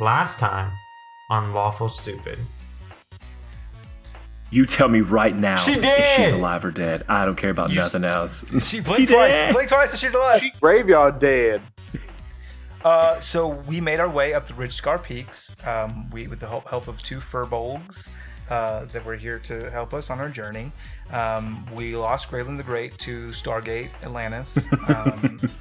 last time on Lawful Stupid. You tell me right now She if did! she's alive or dead. I don't care about nothing else. She blinked twice. Blinked twice and she's alive. Graveyard dead. So we made our way up the Ridgescar Peaks. With the help of two furbolgs that were here to help us on our journey. We lost Graylin the Great to Stargate Atlantis.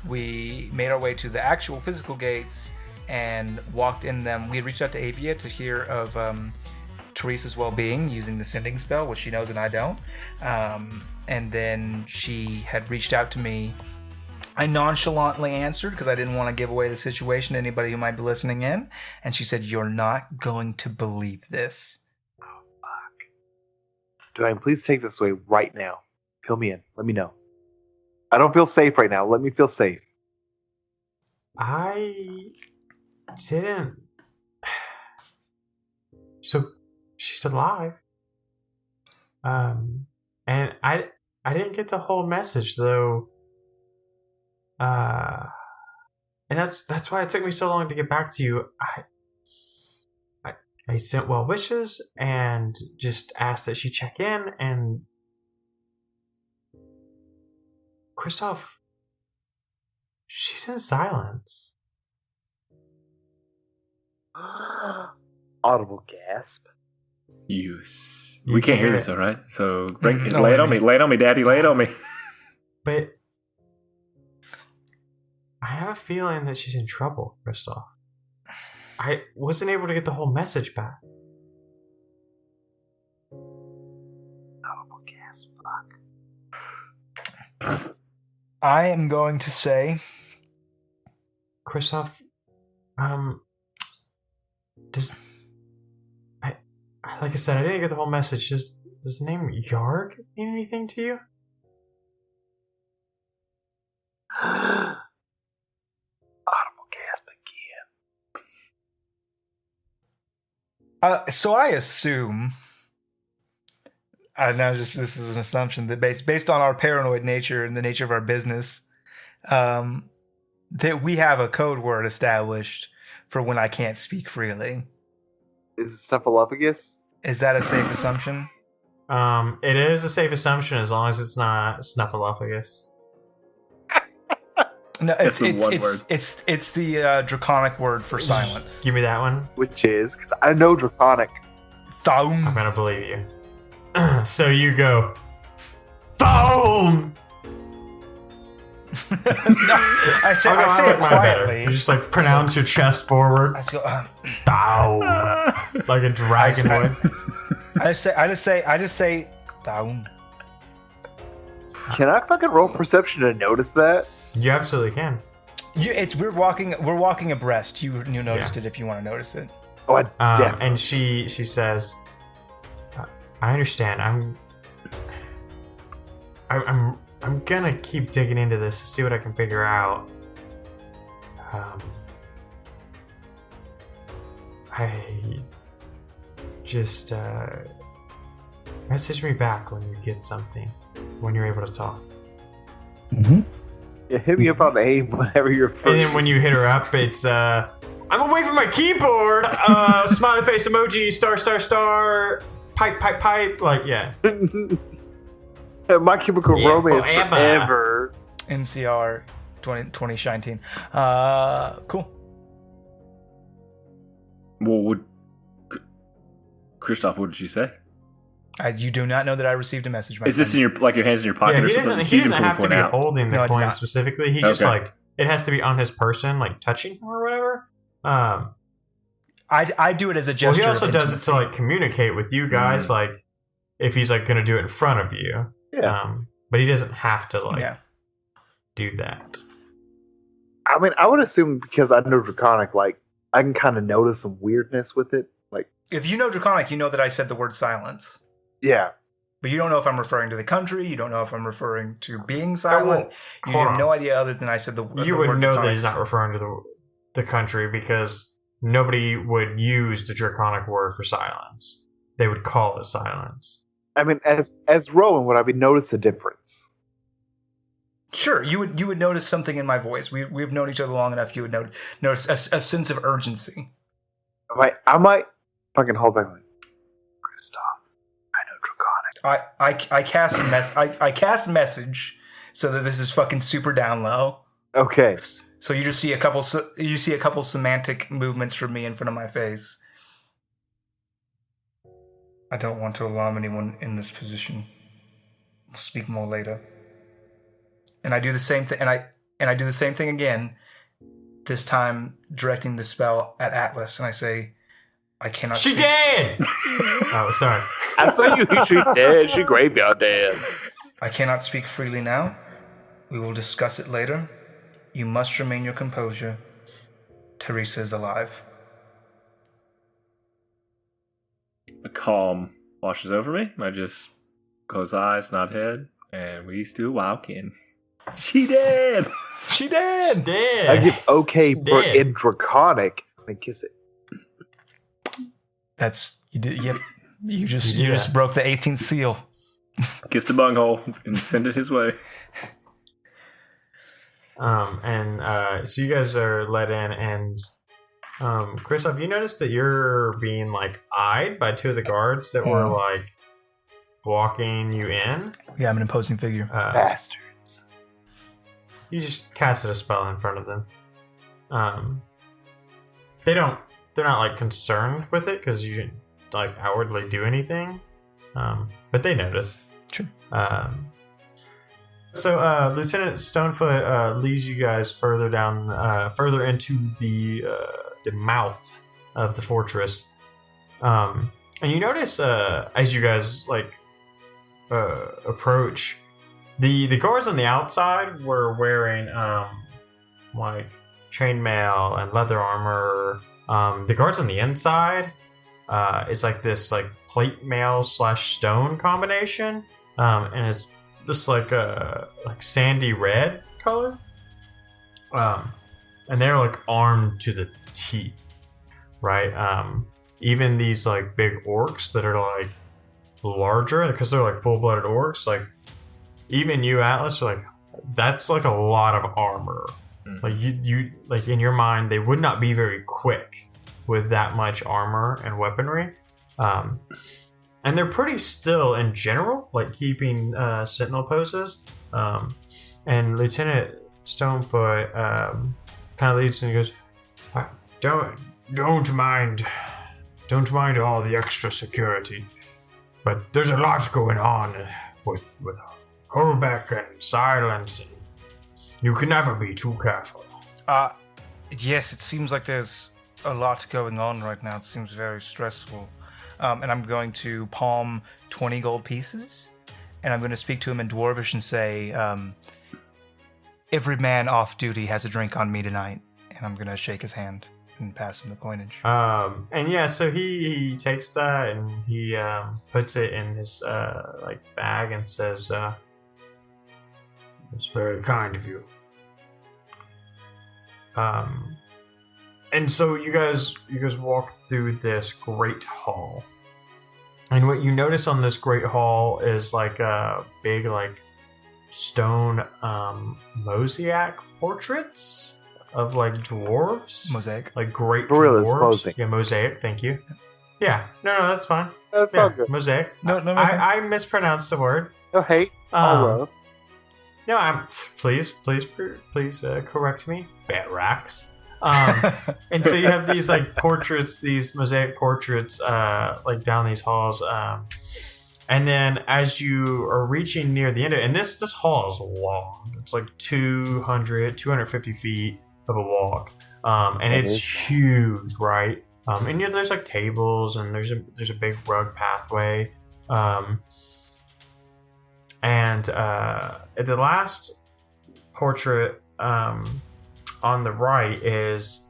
We made our way to the actual physical gates and walked in them. We had reached out to Aavaia to hear of Theresa's well-being using the sending spell, which she knows and I don't. And then she had reached out to me. I nonchalantly answered because I didn't want to give away the situation to anybody who might be listening in. And she said, "You're not going to believe this." Oh, fuck. Dwayne, please take this away right now. Fill me in. Let me know. I don't feel safe right now. Let me feel safe. I didn't. So she's alive. And I didn't get the whole message though. And that's why it took me so long to get back to you. I sent well wishes and just asked that she check in, and Christoph, she's in silence. Audible gasp. We can't hear this, all right? So No, lay it on me. Lay it on me, Daddy. Lay it on me. But I have a feeling that she's in trouble, Christoph. I wasn't able to get the whole message back. Audible gasp. Fuck. I am going to say, Christoph, does like I said, I didn't get the whole message. Does the name Yarg mean anything to you? Audible gasp again. so I assume, this is an assumption that based on our paranoid nature and the nature of our business, that we have a code word established for when I can't speak freely. Is it Snuffleupagus? Is that a safe assumption? It is a safe assumption as long as it's not Snuffleupagus. No, That's the one word. It's the draconic word for silence. Give me that one. Which is, because I know Draconic. I'm Thaum. gonna believe you. So you go, boom! No, I say it quietly. You just like pronounce your chest forward. I just go, Boom! Like a dragon would. I just say Thaum. Can I fucking roll perception to notice that? You absolutely can. We're walking abreast. You noticed it if you want to notice it. Oh, I definitely. And she says, "I understand. I'm gonna keep digging into this to see what I can figure out. I just message me back when you get something, when you're able to talk." Mm-hmm. Yeah, hit me up on the aim whenever you're first. And then when you hit her up, it's I'm away from my keyboard. Smiley face emoji, star, pipe. Like, yeah. My Chemical Romance forever. MCR 20 Shainsaw. Cool. Well, Christoph, what did she say? You do not know that I received a message. Is this in your hands in your pocket Yeah, or he something? doesn't have to be holding the No, I do coin not. specifically. He just like it has to be on his person, like touching him or whatever. I do it as a gesture. Well, he also of does it intimacy. to like communicate with you guys, like if he's like going to do it in front of you. Yeah. But he doesn't have to like do that. I mean, I would assume because I know Draconic, like I can kind of notice some weirdness with it. Like, If you know Draconic, you know that I said the word silence. yeah, But you don't know if I'm referring to the country. You don't know if I'm referring to being silent. You hold have on. no idea other than I said the word. You would know that Draconic. he's not referring to the country because nobody would use the draconic word for silence. They would call it silence. I mean, as Rowan, would I be notice a difference? Sure, you would notice something in my voice. We've known each other long enough. You would notice a sense of urgency. I might fucking hold back like, Kristoff, I know Draconic. I cast message so that this is fucking super down low. Okay. So you just see a couple semantic movements from me in front of my face. I don't want to alarm anyone in this position. We'll speak more later. And I do the same thing, and I do the same thing again. This time, directing the spell at Atlas, and I say, "I cannot." She dead. Oh, sorry. I saw you. She dead. She graveyard dead. I cannot speak freely now. We will discuss it later. You must remain your composure. Theresa is alive. A calm washes over me. I just close eyes, nod head, and we still walking. She dead. She dead. She dead. I give okay for Dead. in Draconic and kiss it. That's you did. Yep. You just broke the 18th seal. Kiss the bunghole and send it his way. So you guys are let in, and Kristoff, you noticed that you're being like eyed by two of the guards that were like walking you in. Yeah, I'm an imposing figure. Bastards. You just casted a spell in front of them. They're not like concerned with it because you didn't like outwardly do anything. But they noticed. Sure. So Lieutenant Stonefoot leads you guys further down, further into the mouth of the fortress. And you notice as you guys like approach, the guards on the outside were wearing like chainmail and leather armor. The guards on the inside is like this like plate mail / stone combination, and it's this like sandy red color, and they're like armed to the teeth, right? Even these like big orcs that are like larger because they're like full-blooded orcs, like even you, Atlas, are like that's like a lot of armor. Like you like in your mind they would not be very quick with that much armor and weaponry. And they're pretty still in general, like keeping sentinel poses. And Lieutenant Stonefoot kind of leads and he goes, "Don't mind all the extra security, but there's a lot going on with holdback and silence, and you can never be too careful." Yes, it seems like there's a lot going on right now. It seems very stressful. And I'm going to palm 20 gold pieces, and I'm going to speak to him in Dwarvish and say, "Every man off duty has a drink on me tonight." And I'm going to shake his hand and pass him the coinage. And yeah, so he takes that and he puts it in his like bag and says, "It's very kind of you." And so you guys walk through this great hall, and what you notice on this great hall is like a big like stone mosaic portraits of like dwarves, Mosaic, like great Gorillas, dwarves. mosaic. Yeah, mosaic. Thank you. Yeah, no, that's fine. That's Yeah, all good. mosaic. No. I mispronounced the word. No hate. All love. No, please correct me, Batrax. And so you have these like portraits, these mosaic portraits, like down these halls. And then as you are reaching near the end of it, and this hall is long. It's like 250 feet of a walk. And it's huge, right? And there's like tables and there's a big rug pathway. And the last portrait on the right is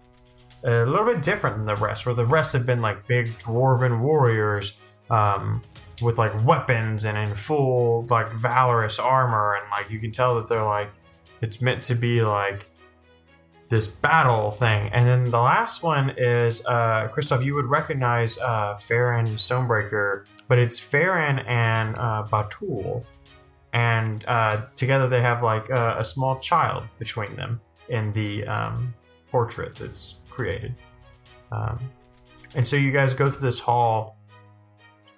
a little bit different than the rest, where the rest have been like big dwarven warriors with like weapons and in full like valorous armor, and like you can tell that they're like it's meant to be like this battle thing. And then the last one is Kristoff, you would recognize Farron Stonebreaker, but it's Farron and Batul, and together they have like a small child between them in the portrait that's created. And so you guys go through this hall,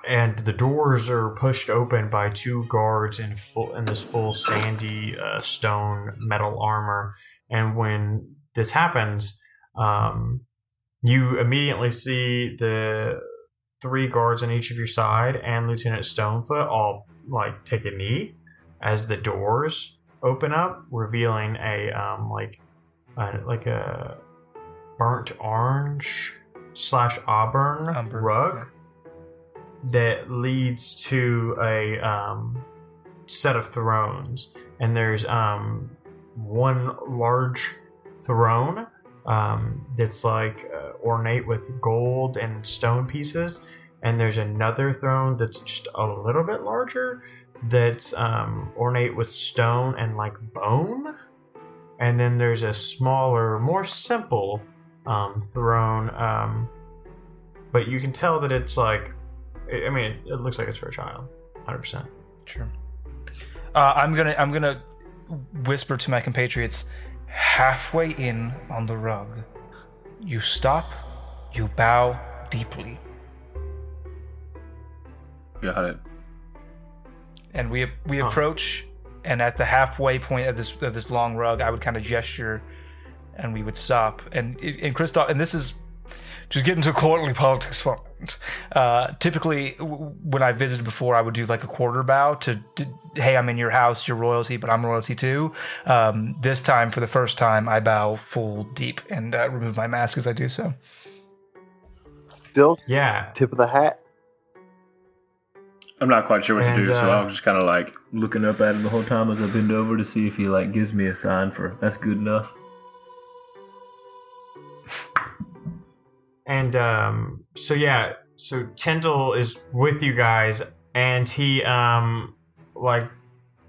and the doors are pushed open by 2 guards in this full sandy stone metal armor. And when this happens, you immediately see the 3 guards on each of your side and Lieutenant Stonefoot all like take a knee as the doors open up, revealing a burnt orange / auburn rug that leads to a set of thrones. And there's one large throne that's like ornate with gold and stone pieces, and there's another throne that's just a little bit larger that's ornate with stone and like bone, and then there's a smaller, more simple throne, but you can tell that it's like, I mean, it looks like it's for a child, 100%. Sure. I'm gonna whisper to my compatriots, halfway in on the rug, you stop, you bow deeply. Got it. And we approach, and at the halfway point of this long rug, I would kind of gesture, and we would stop. And Christoph, and this is just getting to courtly politics for a moment. Typically, when I visited before, I would do like a quarter bow to hey, I'm in your house, you're royalty, but I'm royalty too. This time, for the first time, I bow full deep and remove my mask as I do so. Still, yeah, tip of the hat. I'm not quite sure what to do, so I'm just kind of like looking up at him the whole time as I bend over to see if he like gives me a sign for that's good enough. And so Tyndall is with you guys, and he like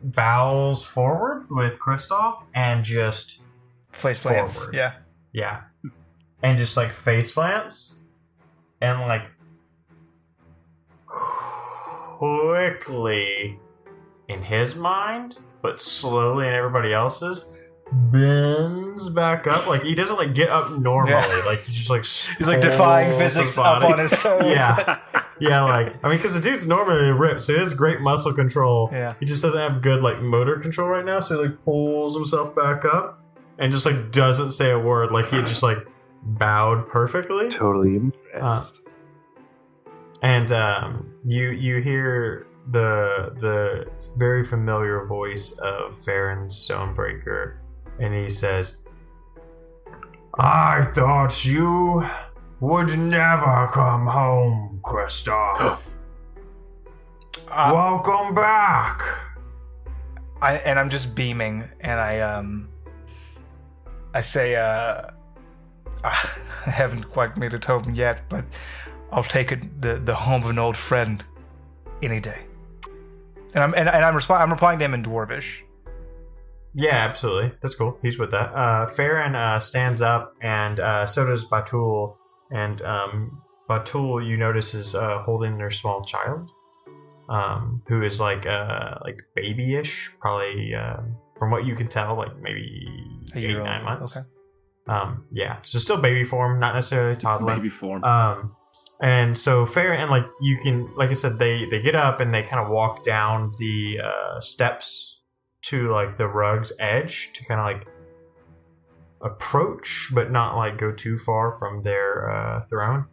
bows forward with Christoph and just face plants. Forward. Yeah, and just like face plants, and like quickly in his mind, but slowly in everybody else's, bends back up. Like he doesn't like get up normally. Yeah. Like he just like he's like defying physics up on his toes. yeah. Like I mean, because the dude's normally ripped, so he has great muscle control. Yeah, he just doesn't have good like motor control right now. So he like pulls himself back up and just like doesn't say a word. Like he just like bowed perfectly. Totally impressed. And you hear the very familiar voice of Farron Stonebreaker, and he says, "I thought you would never come home, Christoph. Welcome back." I'm just beaming, and I say, I haven't quite made it home yet, but I'll take it the home of an old friend any day. And I'm replying to him in Dwarvish. Yeah, absolutely. That's cool. He's with that. Farron stands up, and so does Batul. And Batul, you notice, is holding their small child, who is like babyish, probably from what you can tell, like maybe 8-9 months. Okay. Yeah, so still baby form, not necessarily toddler. Baby form. And so Farron, and like you can, like I said, they get up and they kind of walk down the steps to like the rug's edge to kind of like approach, but not like go too far from their throne.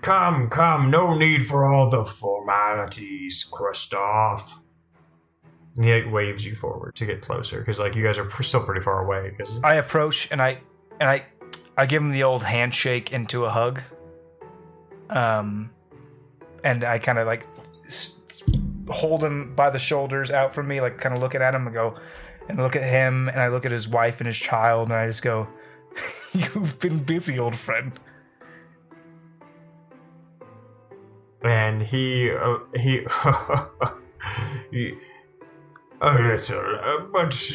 Come, no need for all the formalities, Christoph. And he like waves you forward to get closer because like you guys are still pretty far away. Cause I approach and I give him the old handshake into a hug. And I kind of like hold him by the shoulders out from me, like kind of looking at him and go, and look at him, and I look at his wife and his child, and I just go, "You've been busy, old friend." And he a little, but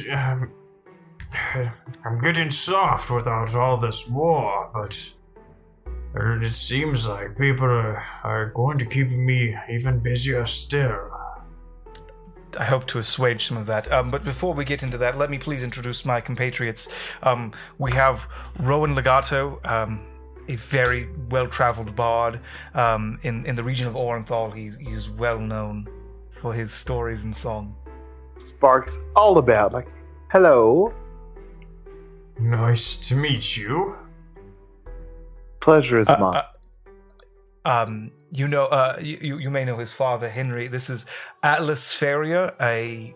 I'm getting soft without all this war, but it seems like people are going to keep me even busier still. I hope to assuage some of that. But before we get into that, let me please introduce my compatriots. We have Rowan Legato, a very well-traveled bard. In the region of Orenthal, he's well known for his stories and song. Sparks all about. Like, hello. Nice to meet you. Pleasure is mine. You may know his father, Henry. This is Atlas Ferrier, a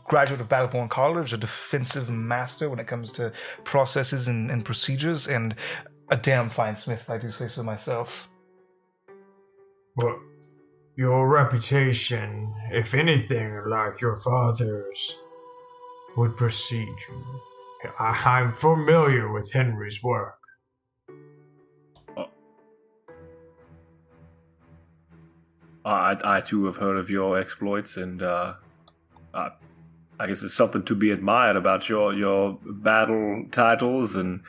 graduate of Battleborn College, a defensive master when it comes to processes and procedures, and a damn fine smith, if I do say so myself. Well, your reputation, if anything like your father's, would precede you. I'm familiar with Henry's work. I too have heard of your exploits, and I guess it's something to be admired about your battle titles and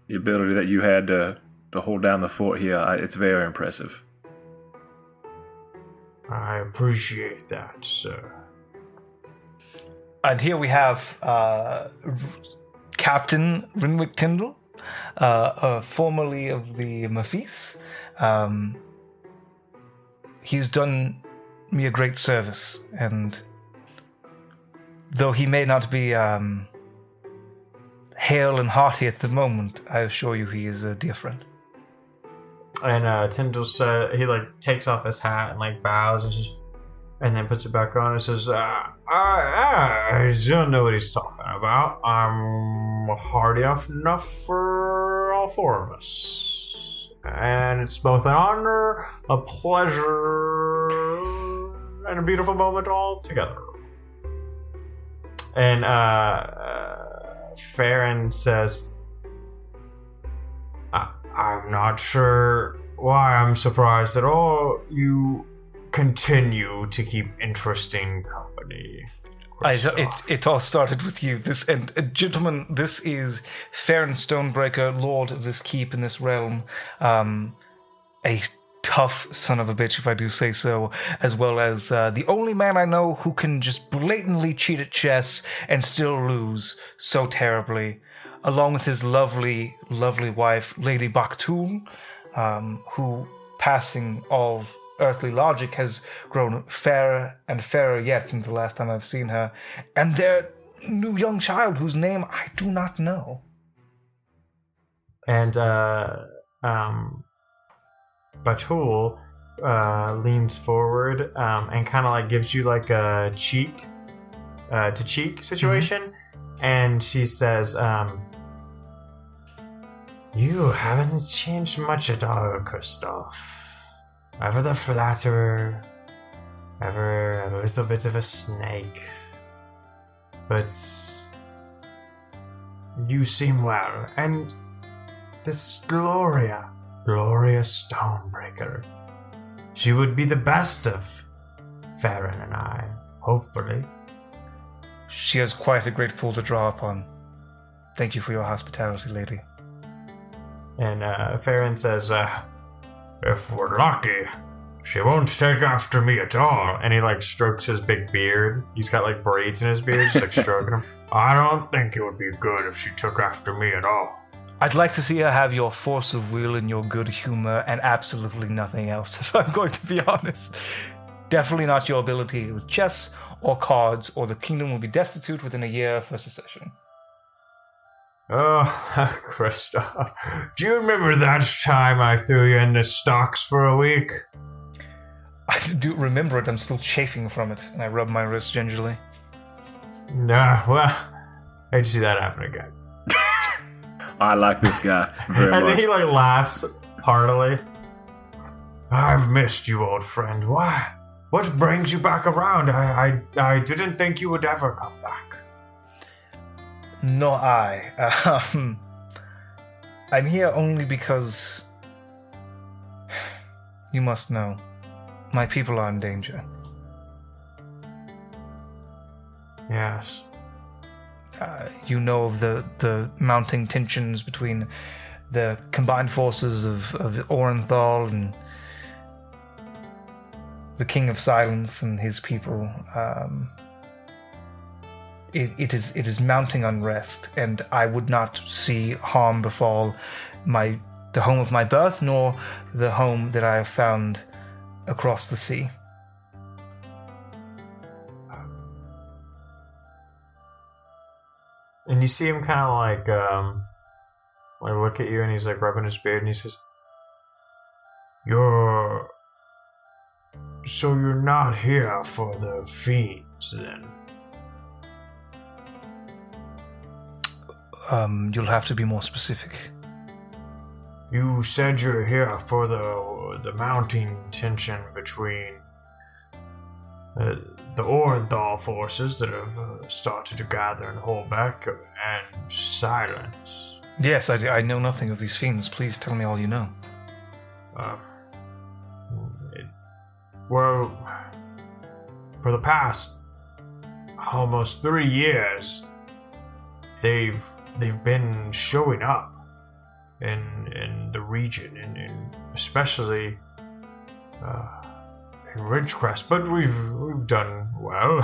the ability that you had to hold down the fort here. It's very impressive. I appreciate that, sir. And here we have Captain Rinwick Tyndall, formerly of the Mafis. He's done me a great service, and though he may not be hale and hearty at the moment, I assure you he is a dear friend. And Tyndall said he takes off his hat and bows and then puts it back on and says, I don't know what he's talking about. I'm hardy enough for all four of us. And it's both an honor, a pleasure, and a beautiful moment all together. And Farron says, I'm not sure why I'm surprised at all. You continue to keep interesting company. It all started with you. Gentlemen, this is Farron Stonebreaker, Lord of this keep in this realm. A tough son of a bitch, if I do say so, as well as the only man I know who can just blatantly cheat at chess and still lose so terribly, along with his lovely, lovely wife, Lady Baktul, who, passing all earthly logic, has grown fairer and fairer yet since the last time I've seen her, and their new young child whose name I do not know. And Batul leans forward and kind of gives you a cheek to cheek situation, mm-hmm. And she says, "You haven't changed much at all, Kristoff. Ever the flatterer, ever a little bit of a snake, but you seem well. And this is Gloria Stonebreaker. She would be the best of Farron and I, hopefully." She has quite a great pool to draw upon. Thank you for your hospitality, lady. And Farron says, "If we're lucky, she won't take after me at all." And he strokes his big beard. He's got braids in his beard, just stroking him. "I don't think it would be good if she took after me at all." I'd like to see her have your force of will and your good humor and absolutely nothing else, if I'm going to be honest. Definitely not your ability with chess or cards, or the kingdom will be destitute within a year for secession. Oh, Kristoff, do you remember that time I threw you in the stocks for a week? I do remember it. I'm still chafing from it, and I rub my wrist gingerly. Nah, well, I hate to see that happen again. I like this guy very much. And then he laughs heartily. "I've missed you, old friend. Why? What brings you back around? I didn't think you would ever come back." Nor I. I'm here only because you must know, my people are in danger. Yes. You know of the mounting tensions between the combined forces of Orenthal and the King of Silence and his people. It is mounting unrest, and I would not see harm befall my the home of my birth, nor the home that I have found across the sea. And you see him kind of like look at you, and he's like rubbing his beard, and he says, You're not here for the fiends, then? You'll have to be more specific. You said you're here for the mounting tension between the Orenthal forces that have started to gather and hold back, and silence. Yes, I know nothing of these fiends. Please tell me all you know. Well, for the past almost 3 years, they've been showing up in the region, and especially in Ridgecrest. But we've done well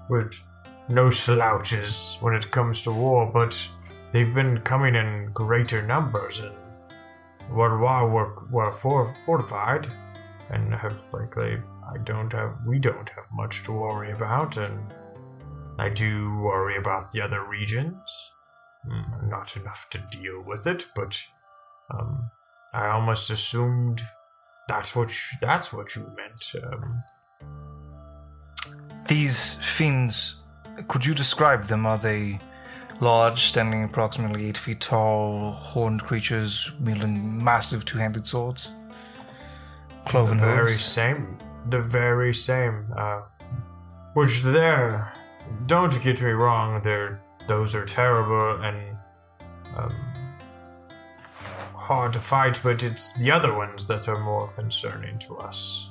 with no slouches when it comes to war. But they've been coming in greater numbers, and while we're fortified, and frankly, we don't have much to worry about, and I do worry about the other regions. Not enough to deal with it, but I almost assumed that's what you meant. These fiends, could you describe them? Are they large, standing approximately 8 feet tall, horned creatures wielding massive two-handed swords? Cloven hooves? The very same. Which don't get me wrong, those are terrible and hard to fight, but it's the other ones that are more concerning to us.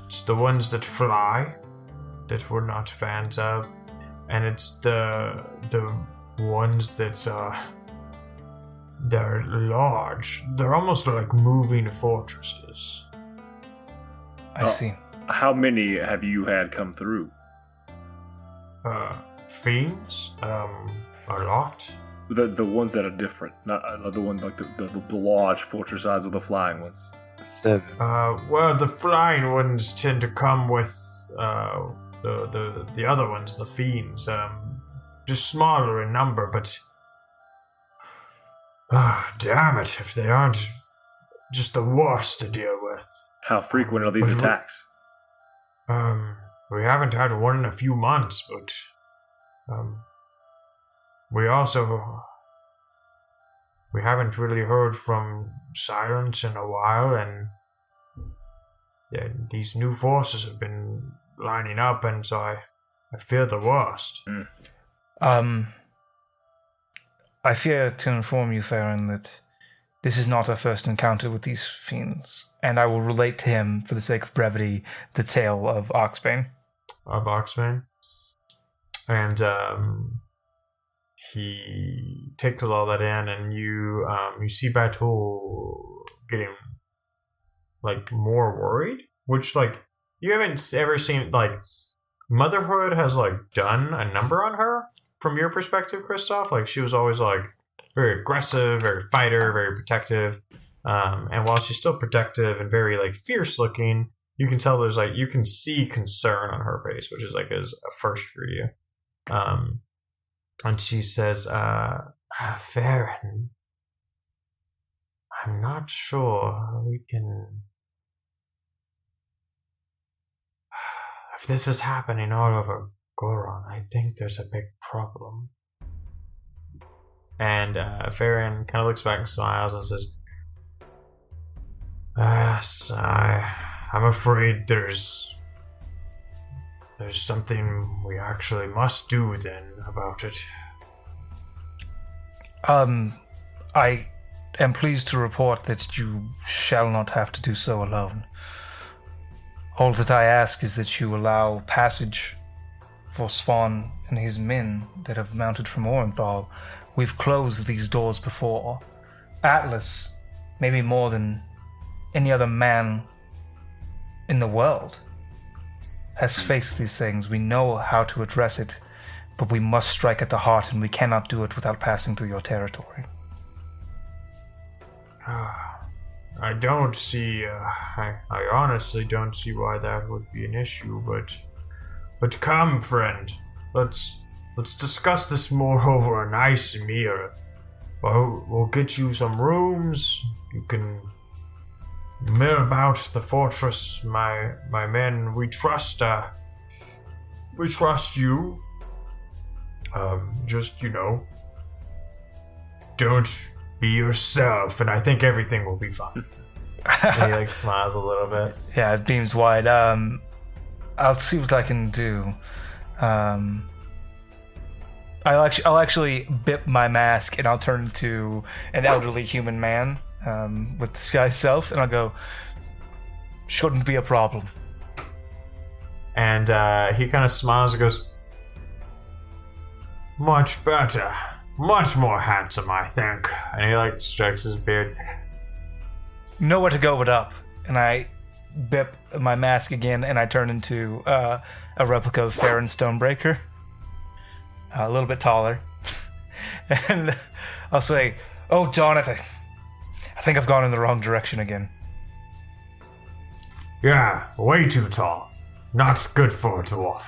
It's the ones that fly that we're not fans of, and it's the ones that they're large. They're almost like moving fortresses. I see. How many have you had come through? Fiends? A lot. The ones that are different, not the ones like the large fortress size or the flying ones. 7. Well, the flying ones tend to come with the other ones, the fiends. Just smaller in number, but damn it, if they aren't just the worst to deal with. How frequent are these attacks? We haven't had one in a few months, but we haven't really heard from Silence in a while, and these new forces have been lining up, and so I fear the worst. I fear to inform you, Farron, that this is not our first encounter with these fiends, and I will relate to him, for the sake of brevity, the tale of Oxbane. And he takes all that in, and you see Batul getting more worried, which you haven't ever seen. Motherhood has done a number on her from your perspective, Kristoff. She was always very aggressive, very fighter, very protective. And while she's still protective and very fierce looking, you can tell there's you can see concern on her face, which is is a first for you. And she says, Farron, I'm not sure we can. If this is happening all over Goron, I think there's a big problem. And Farron kind of looks back and smiles and says, Yes, I'm afraid there's something we actually must do then about it. I am pleased to report that you shall not have to do so alone. All that I ask is that you allow passage for Svan and his men that have mounted from Orenthal. We've closed these doors before. Atlas, maybe more than any other man in the world, has faced these things. We know how to address it, but we must strike at the heart, and we cannot do it without passing through your territory. I don't see. I honestly don't see why that would be an issue. But come, friend. Let's discuss this more over a nice meal. We'll get you some rooms. You can mill about the fortress, my men. We trust you. Just don't be yourself, and I think everything will be fine. And he smiles a little bit. Yeah, it beams wide. I'll see what I can do. I'll actually bip my mask and I'll turn into an elderly human man with disguised self, and I'll go, shouldn't be a problem. And he kind of smiles and goes, much better. Much more handsome, I think. And he strikes his beard. Know where to go with up. And I bip my mask again, and I turn into a replica of Farron Stonebreaker. A little bit taller. And I'll say, oh, darn it. I think I've gone in the wrong direction again. Yeah, way too tall. Not good for a dwarf.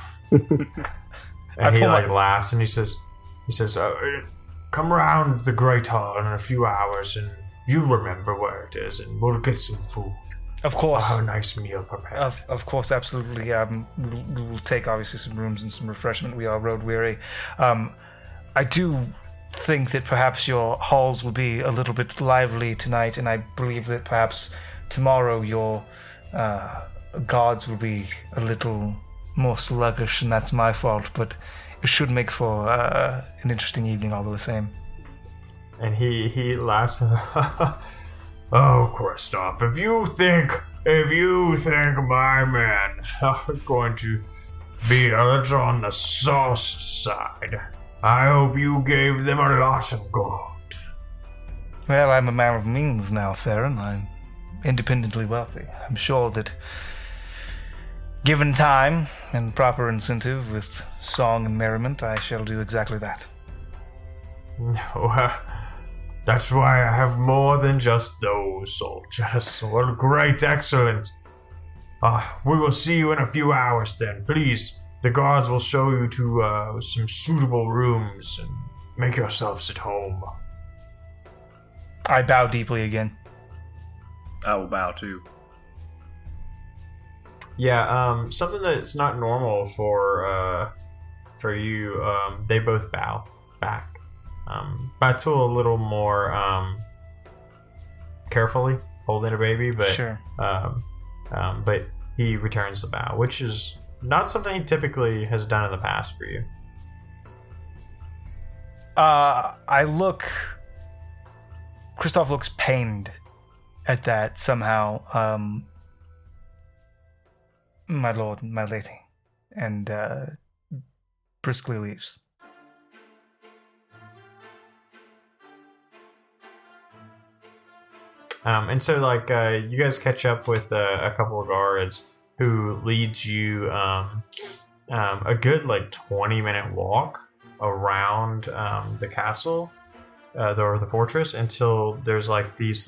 And he laughs and he says, come around the Great Hall in a few hours and you remember where it is and we'll get some food. Of course. I'll have a nice meal prepared. Of course, absolutely. We'll take obviously some rooms and some refreshment. We are road weary. I do think that perhaps your halls will be a little bit lively tonight, and I believe that perhaps tomorrow your guards will be a little more sluggish, and that's my fault, but it should make for an interesting evening all the same. And he laughs. Oh, Kristoff, if you think my men are going to be a little on the sauced side, I hope you gave them a lot of gold. Well, I'm a man of means now, Farron. I'm independently wealthy. I'm sure that given time and proper incentive with song and merriment, I shall do exactly that. No, that's why I have more than just those soldiers. What great, excellent. We will see you in a few hours then. Please, the guards will show you to some suitable rooms and make yourselves at home. I bow deeply again. I will bow too. Yeah, something that's not normal for you. They both bow back. Batul a little more carefully, holding a baby, but sure. But he returns the bow, which is not something he typically has done in the past for you. Kristoff looks pained at that somehow. My lord, my lady, and briskly leaves. And so, you guys catch up with a couple of guards who leads you a good, 20-minute walk around the castle, or the fortress, until there's, these,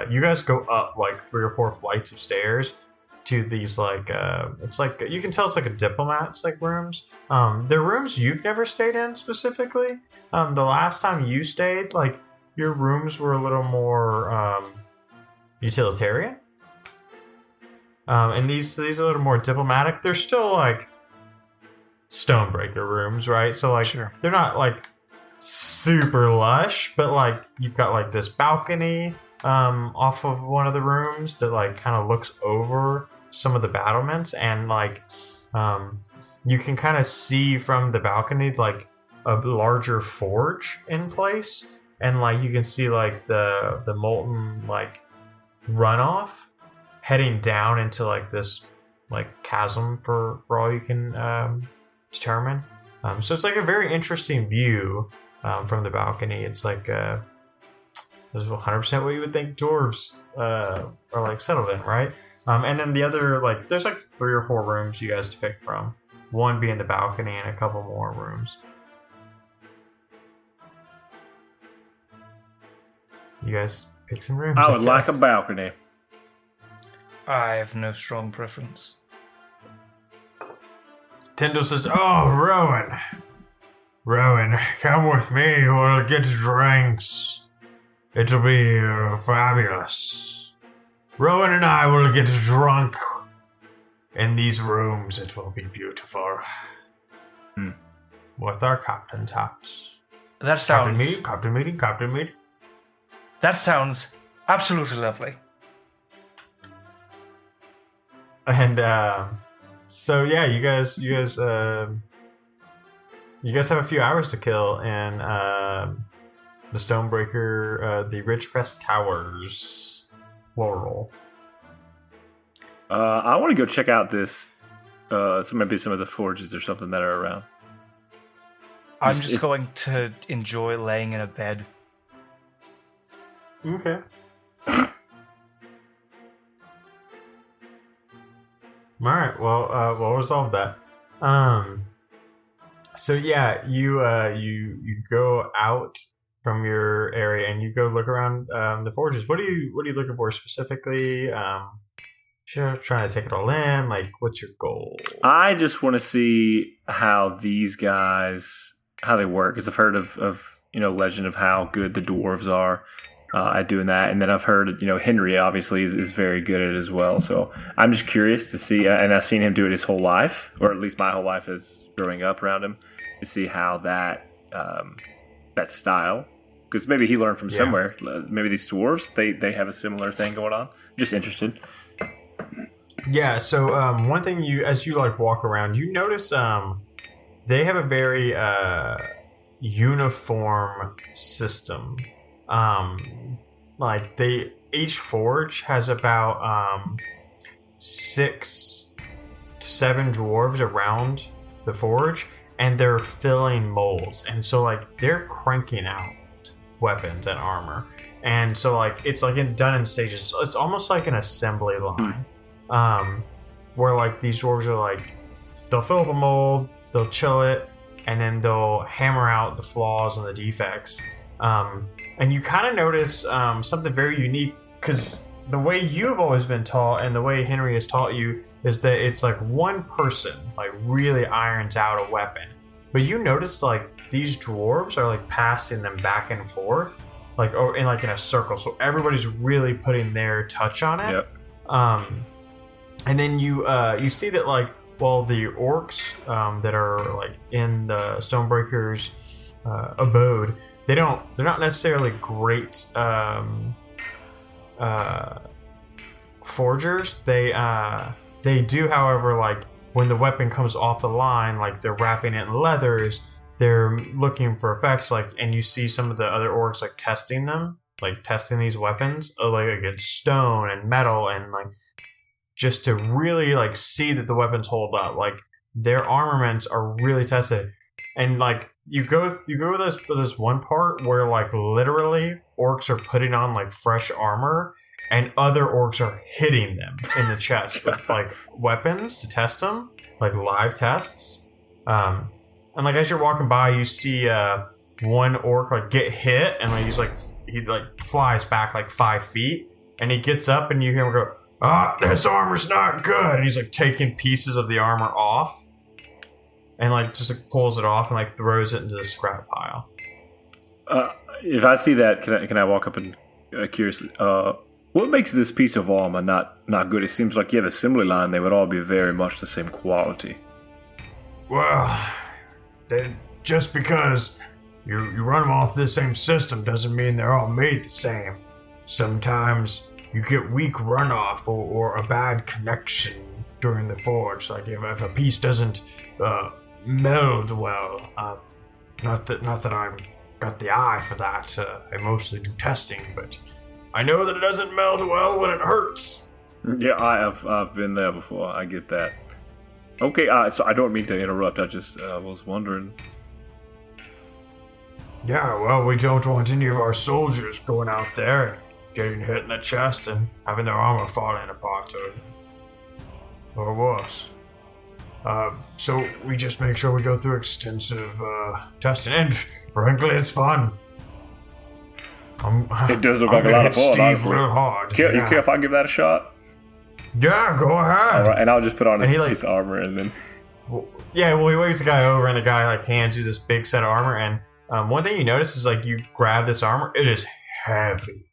you guys go up, 3 or 4 flights of stairs to these, it's you can tell it's a diplomat's, rooms. They're rooms you've never stayed in, specifically. The last time you stayed, your rooms were a little more, utilitarian, and these are a little more diplomatic. They're still Stonebreaker rooms, right? So sure. They're not super lush, but you've got this balcony off of one of the rooms that kind of looks over some of the battlements, and you can kind of see from the balcony a larger forge in place, and you can see the molten runoff heading down into this chasm for all you can determine. So it's a very interesting view from the balcony. It's this is 100% what you would think dwarves are settled in, right? And then the other there's 3 or 4 rooms you guys to pick from. One being the balcony and a couple more rooms. You guys Pick some rooms. I would like a balcony. I have no strong preference. Tyndall says, "Oh, Rowan, come with me. We'll get drinks. It'll be fabulous. Rowan and I will get drunk in these rooms. It will be beautiful. With our captain's hats. That sounds... Captain meeting. That sounds absolutely lovely. And, so yeah, you guys have a few hours to kill in, the Stonebreaker, the Ridgecrest Towers. Laurel. I want to go check out this, maybe some of the forges or something that are around. I'm just going to enjoy laying in a bed. Okay. Alright, well, we'll resolve that. So yeah, you go out from your area and you go look around the forges. What are you looking for specifically? You're trying to take it all in. Like, what's your goal? I just want to see how these guys, how they work, because I've heard of legend of how good the dwarves are at doing that, and then I've heard Henry obviously is very good at it as well. So I'm just curious to see, and I've seen him do it his whole life, or at least my whole life is growing up around him, to see how that style, because maybe he learned from somewhere. Maybe these dwarves they have a similar thing going on. Just interested. Yeah. So one thing as you like walk around, you notice they have a very uniform system. Each forge has about 6 to 7 dwarves around the forge, and they're filling molds, and so like they're cranking out weapons and armor, and so like it's like done in stages. It's almost like an assembly line, where like these dwarves are like, they'll fill up a mold, they'll chill it, and then they'll hammer out the flaws and the defects. And you kind of notice something very unique, because the way you've always been taught and the way Henry has taught you is that it's like one person like really irons out a weapon. But you notice like these dwarves are like passing them back and forth, like in a circle. So everybody's really putting their touch on it. Yep. And then you see that like, well, the orcs that are like in the Stonebreaker's abode, they're not necessarily great forgers. They do, however, like when the weapon comes off the line, like they're wrapping it in leathers, they're looking for effects, like, and you see some of the other orcs like testing these weapons like against stone and metal, and like just to really like see that the weapons hold up. Like their armaments are really tested. And like you go with this one part where like literally orcs are putting on like fresh armor, and other orcs are hitting them in the chest with like weapons to test them, like live tests. And like as you're walking by, you see one orc like get hit, and like he flies back like 5 feet, and he gets up, and you hear him go, this armor's not good, and he's like taking pieces of the armor off. And like just like pulls it off and like throws it into the scrap pile. If I see that, can I walk up and curiously, what makes this piece of armor not good? It seems like you have an assembly line; they would all be very much the same quality. Well, just because you run them off the same system doesn't mean they're all made the same. Sometimes you get weak runoff or a bad connection during the forge. Like if a piece doesn't meld well, not that I'm got the eye for that. I mostly do testing, but I know that it doesn't meld well when it hurts. Yeah, I've been there before. I get that. Okay, so I don't mean to interrupt. I just was wondering. Yeah, well, we don't want any of our soldiers going out there and getting hit in the chest and having their armor falling apart or worse. So we just make sure we go through extensive testing, and frankly, it's fun. It does look like a lot of fun, honestly. Real hard. You care if I give that a shot? Yeah, go ahead. All right, and I'll just put on And he, his armor and then. Yeah, well, he waves the guy over, and the guy like hands you this big set of armor. And one thing you notice is like you grab this armor, it is heavy.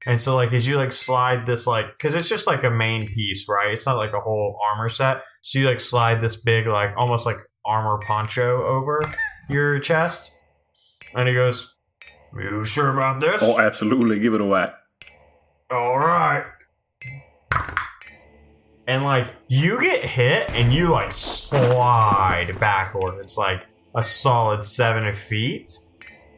And so like as you like slide this like, because it's just like a main piece, right? It's not like a whole armor set. So you like slide this big like almost like armor poncho over your chest, and he goes, "You sure about this?" Oh, absolutely. Give it a whack. All right. And like you get hit and you like slide backwards like a solid 7 feet,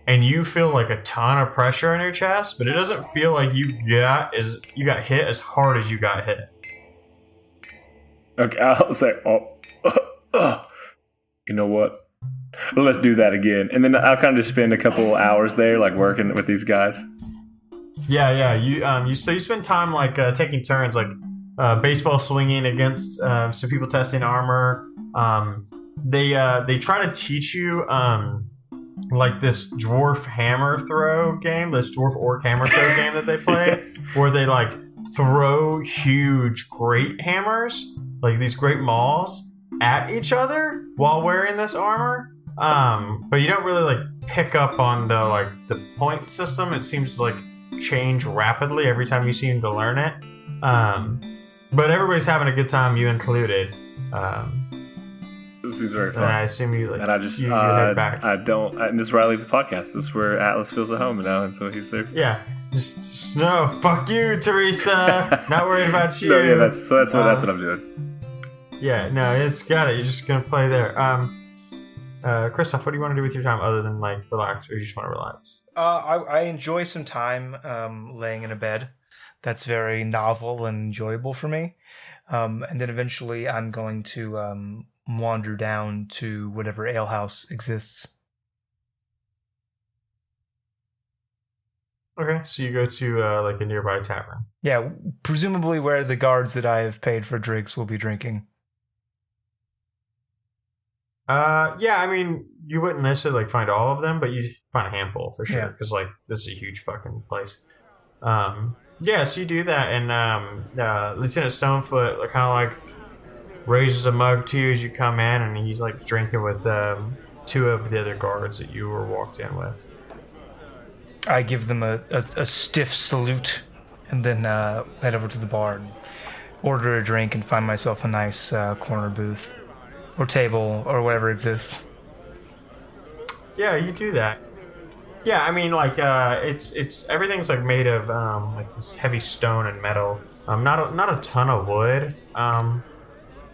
and you feel like a ton of pressure on your chest, but it doesn't feel like you got hit as hard as you got hit. Okay, I'll say, you know what? Let's do that again, and then I'll kind of just spend a couple hours there, like working with these guys. Yeah. You spend time like taking turns, like baseball swinging against some people testing armor. They try to teach you like this dwarf hammer throw game, this dwarf orc hammer throw game that they play, where they like throw huge great hammers, like these great mauls, at each other while wearing this armor. But you don't really like pick up on the point system. It seems to like change rapidly every time you seem to learn it. But everybody's having a good time, you included. This is very fun. And I assume you like. And I just you head back. I don't. And this is where I leave the podcast. This is where Atlas feels at home now, and so he's there. Yeah. Just no. Fuck you, Theresa. Not worried about you. No, yeah. That's what I'm doing. Yeah. No, it's got it. You're just gonna play there. Christoph, what do you want to do with your time other than like relax, or you just want to relax? I enjoy some time laying in a bed. That's very novel and enjoyable for me. And then eventually I'm going to wander down to whatever alehouse exists. Okay, so you go to like a nearby tavern. Yeah, presumably where the guards that I have paid for drinks will be drinking. Yeah, I mean, you wouldn't necessarily like find all of them, but you'd find a handful for sure, because like this is a huge fucking place. Yeah, so you do that, and Lieutenant Stonefoot kind of like raises a mug to you as you come in, and he's like drinking with 2 of the other guards that you were walked in with. I give them a stiff salute, and then head over to the bar and order a drink and find myself a nice corner booth or table or whatever exists. Yeah, you do that. Yeah, I mean, like it's everything's like made of like this heavy stone and metal. Not a ton of wood.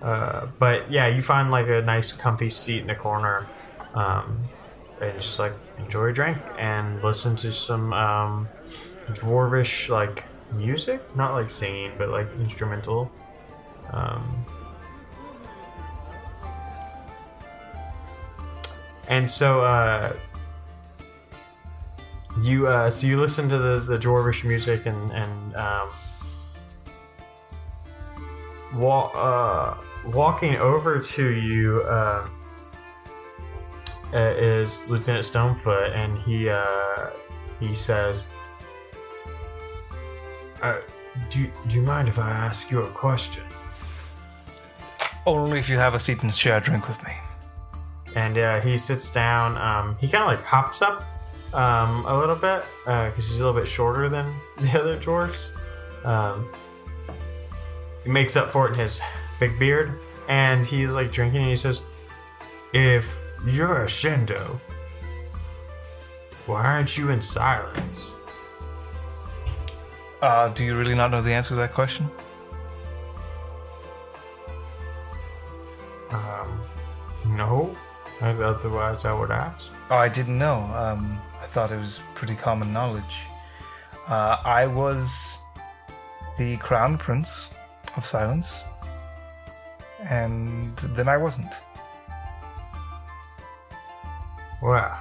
But yeah, you find like a nice comfy seat in the corner, and just like enjoy a drink and listen to some dwarvish like music, not like singing, but like instrumental. And so you listen to the dwarvish music and walking over to you is Lieutenant Stonefoot, and he says, do you mind if I ask you a question? Only if you have a seat and share a drink with me. And he sits down. He kind of like hops up a little bit because he's a little bit shorter than the other dwarfs. He makes up for it in his big beard, and he's like drinking, and he says, "If you're a Shindo, why aren't you in silence?" Do you really not know the answer to that question? No. Otherwise, I would ask. Oh, I didn't know. I thought it was pretty common knowledge. I was the Crown Prince of Silence, and then I wasn't. Well,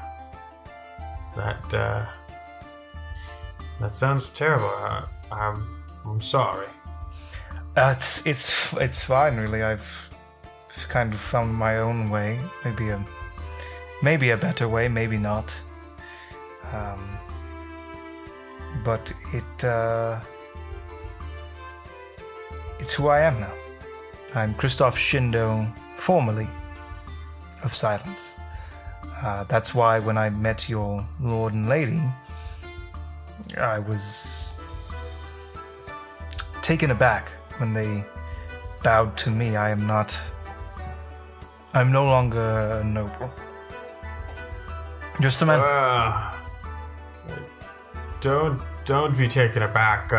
that sounds terrible. I'm sorry. It's fine, really. I've kind of found my own way. Maybe a better way, maybe not. but it's who I am now. I'm Christoph Shindo, formerly of Silence. That's why when I met your lord and lady, I was taken aback when they bowed to me. I'm no longer a noble. Just a man. Don't be taken aback.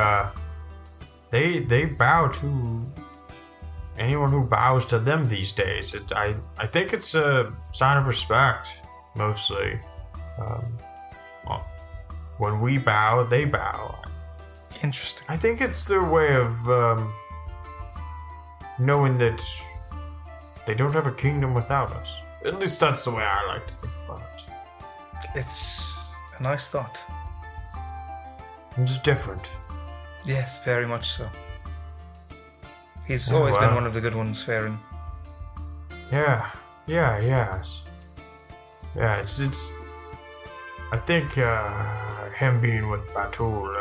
They bow to anyone who bows to them these days. I think it's a sign of respect, mostly. Well, when we bow, they bow. Interesting. I think it's their way of knowing that they don't have a kingdom without us. At least that's the way I like to think about it. It's a nice thought. It's different. Yes, very much so. He's always been one of the good ones, Farron. Yes. Yeah, it's. I think him being with Batul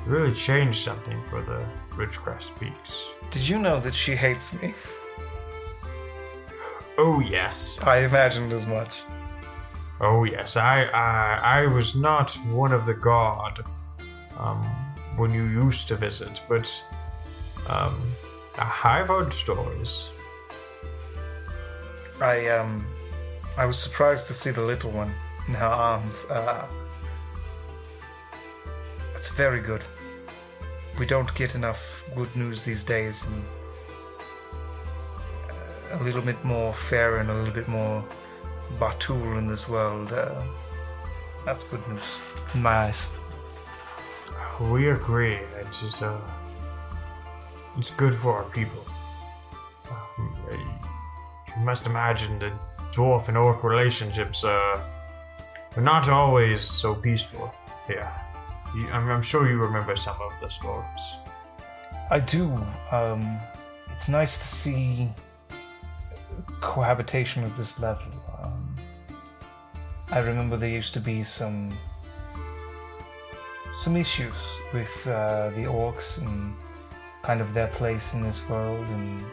really changed something for the Ridgescar Peaks. Did you know that she hates me? Oh yes. I imagined as much. Oh yes. I was not one of the god when you used to visit, but I've heard stories. I was surprised to see the little one in her arms. That's very good. We don't get enough good news these days, and a little bit more fair and a little bit more Batul in this world. That's good news in my eyes. We agree. It's just, it's good for our people. You must imagine the dwarf and orc relationships are not always so peaceful here. I'm sure you remember some of the stories. I do. It's nice to see cohabitation at this level. I remember there used to be some issues with the orcs and kind of their place in this world, and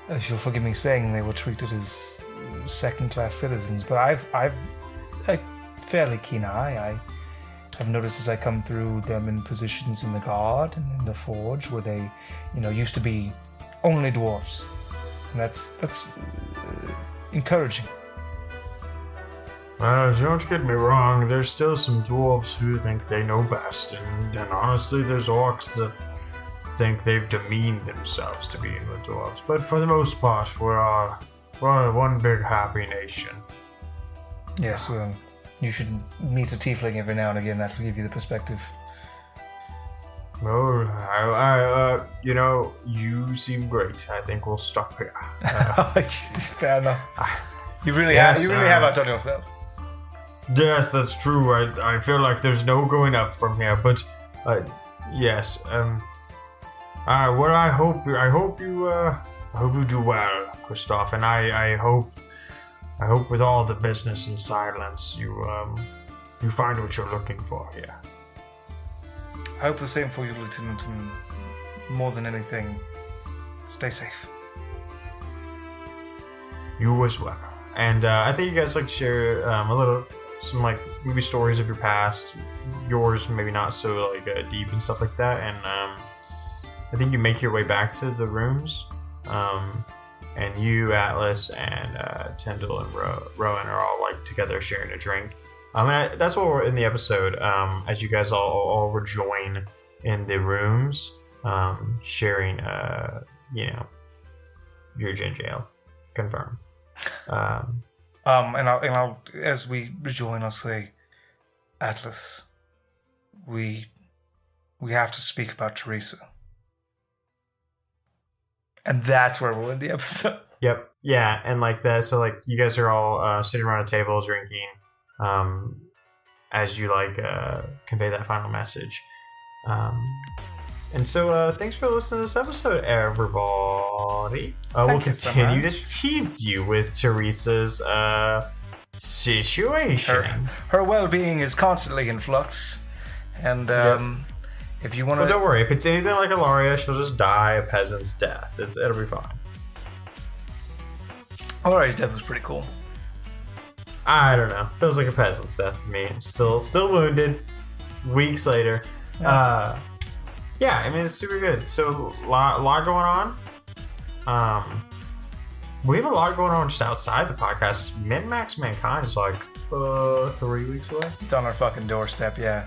if you'll forgive me saying, they were treated as second-class citizens. But I've a fairly keen eye. I've noticed as I come through them in positions in the guard and in the forge where they, used to be only dwarves, and that's encouraging. Don't get me wrong, there's still some dwarves who think they know best, and honestly there's orcs that think they've demeaned themselves to being with dwarves. But for the most part, we're one big happy nation. Yes, well, you should meet a tiefling every now and again. That will give you the perspective. Well, you seem great. I think we'll stop here. Fair enough. You really have outdone yourself. Yes, that's true. I feel like there's no going up from here. But yes. Well, I hope you do well, Christoph, and I hope with all the business and silence you find what you're looking for here. I hope the same for you, Lieutenant, and more than anything, stay safe. You as well. And I think you guys like to share some movie stories of your past. Yours maybe not so deep and stuff like that. And I think you make your way back to the rooms. And you, Atlas, and Tyndall and Rowan are all together sharing a drink. And that's what we're in the episode. As you guys all rejoin in the rooms, sharing your ginger ale. Confirm. And I'll as we rejoin, I'll say, Atlas, we have to speak about Theresa. And that's where we'll end the episode. Yep. Yeah, and that. So you guys are all sitting around a table drinking, as you convey that final message. And so thanks for listening to this episode, everybody. We'll continue to tease you with Theresa's situation. Her well-being is constantly in flux, and if you want to, well, don't worry. If it's anything like Ilaria, she'll just die a peasant's death. It'll be fine. Ilaria's death was pretty cool. I don't know. Feels like a peasant's death to me. I'm still wounded. Weeks later. Yeah. Yeah, I mean, it's super good. So, lot going on. We have a lot going on just outside the podcast. Min-Max Mankind is like 3 weeks away. It's on our fucking doorstep, yeah.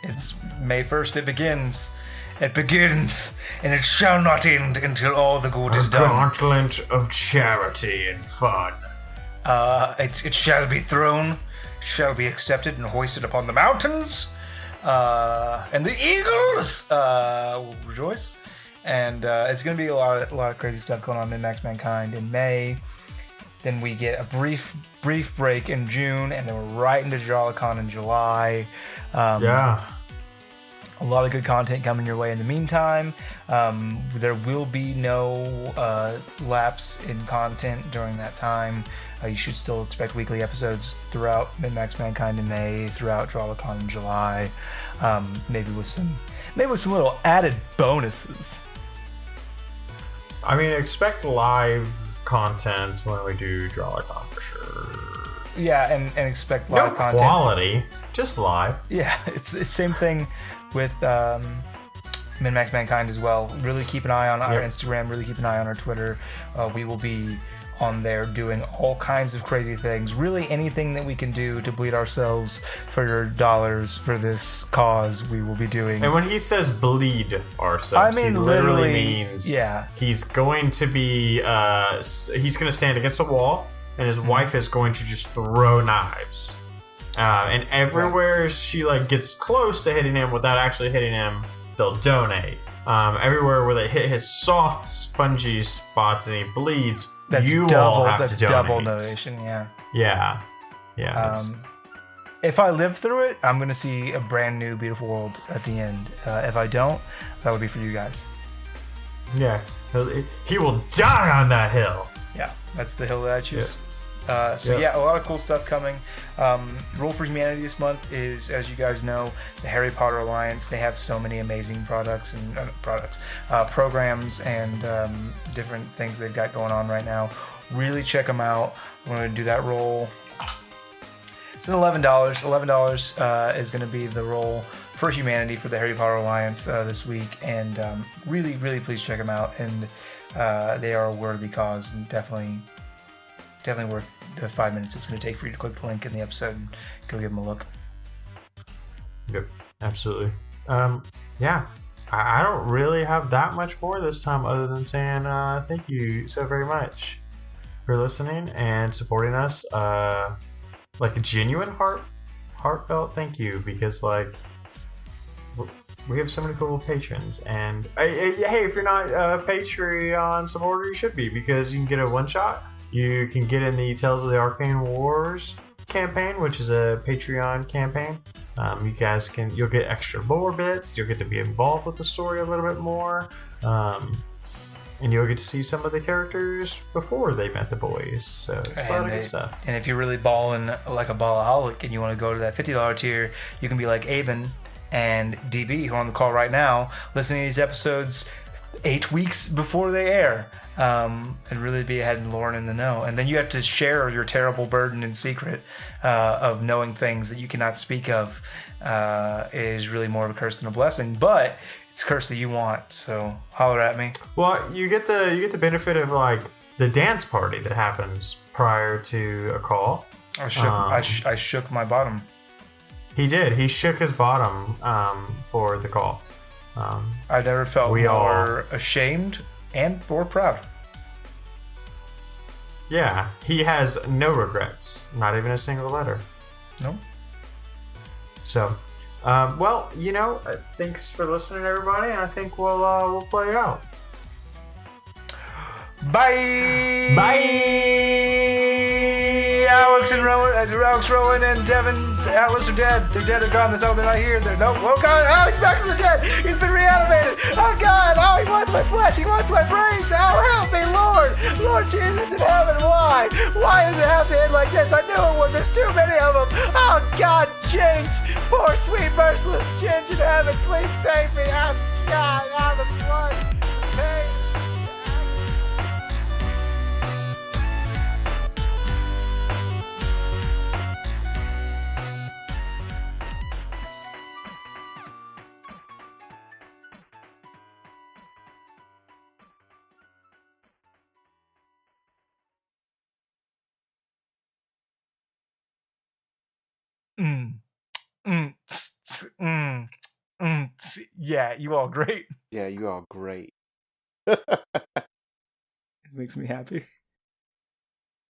It's May 1st, it begins. It begins, and it shall not end until all the good is done. Gauntlet of charity and fun. It shall be thrown, shall be accepted and hoisted upon the mountains. And the eagles will rejoice. And it's going to be a lot of crazy stuff going on in Min-Max Mankind in May. Then we get a brief break in June, and then we're right into Jollicon in July. Yeah. A lot of good content coming your way in the meantime. There will be no lapse in content during that time. You should still expect weekly episodes throughout Min-Max Mankind in May, throughout Jollicon in July. Maybe with some little added bonuses. I mean, expect live content when we do Jollicon for sure. Yeah, and expect live content. No quality, just live. Yeah, it's the same thing with Min-Max Mankind as well. Really keep an eye on our Instagram, really keep an eye on our Twitter. We will be on there doing all kinds of crazy things. Really anything that we can do to bleed ourselves for your dollars for this cause, we will be doing. And when he says bleed ourselves, I mean, he literally means he's going to be he's going to stand against a wall, and his wife is going to just throw knives. And everywhere she like gets close to hitting him without actually hitting him, they'll donate. Everywhere where they hit his soft, spongy spots and he bleeds, that's double donation, yeah. Yeah. If I live through it, I'm going to see a brand new, beautiful world at the end. If I don't, that would be for you guys. Yeah. He will die on that hill. Yeah, that's the hill that I choose. Yeah. A lot of cool stuff coming. Roll for Humanity this month is, as you guys know, the Harry Potter Alliance. They have so many amazing programs and different things they've got going on right now. Really check them out. I'm going to do that roll. It's an $11. $11 is going to be the roll for Humanity for the Harry Potter Alliance this week, and really, really please check them out. And they are a worthy cause, and definitely worth the 5 minutes it's going to take for you to click the link in the episode and go give them a look. Yep, absolutely. Yeah, I don't really have that much more this time other than saying thank you so very much for listening and supporting us. Like a genuine heartfelt thank you, because like we have so many cool patrons, and hey, if you're not a Patreon supporter, you should be, because you can get a one shot. You can get in the Tales of the Arcane Wars campaign, which is a Patreon campaign. You'll get extra lore bits. You'll get to be involved with the story a little bit more, and you'll get to see some of the characters before they met the boys. So it's a lot of good stuff. And if you're really balling like a ballaholic and you want to go to that $50 tier, you can be like Aben and DB, who are on the call right now, listening to these episodes 8 weeks before they air. And really be ahead in lore and in the know. And then you have to share your terrible burden in secret of knowing things that you cannot speak of. Is really more of a curse than a blessing, but it's a curse that you want. So holler at me. Well, you get the benefit of like the dance party that happens prior to a call. I shook my bottom. He did. He shook his bottom for the call. I never felt more ashamed and or proud. Yeah, he has no regrets. Not even a single letter. No. So, well, thanks for listening, everybody, and I think we'll play out. Bye. Bye. Alex Rowan and Devin Atlas are dead. They're dead. They're gone. They're not here. They're no. Oh God! Oh, he's back from the dead. He's been reanimated. Oh God! Oh, he wants my flesh. He wants my brains. Oh, help me, Lord! Lord Jesus in heaven, why? Why does it have to end like this? I knew doing one. There's too many of them. Oh, God, change. Poor, sweet, merciless change in heaven. Please save me. I'm God, out of blood. Pain. Yeah, you all great. Yeah, you all great. It makes me happy.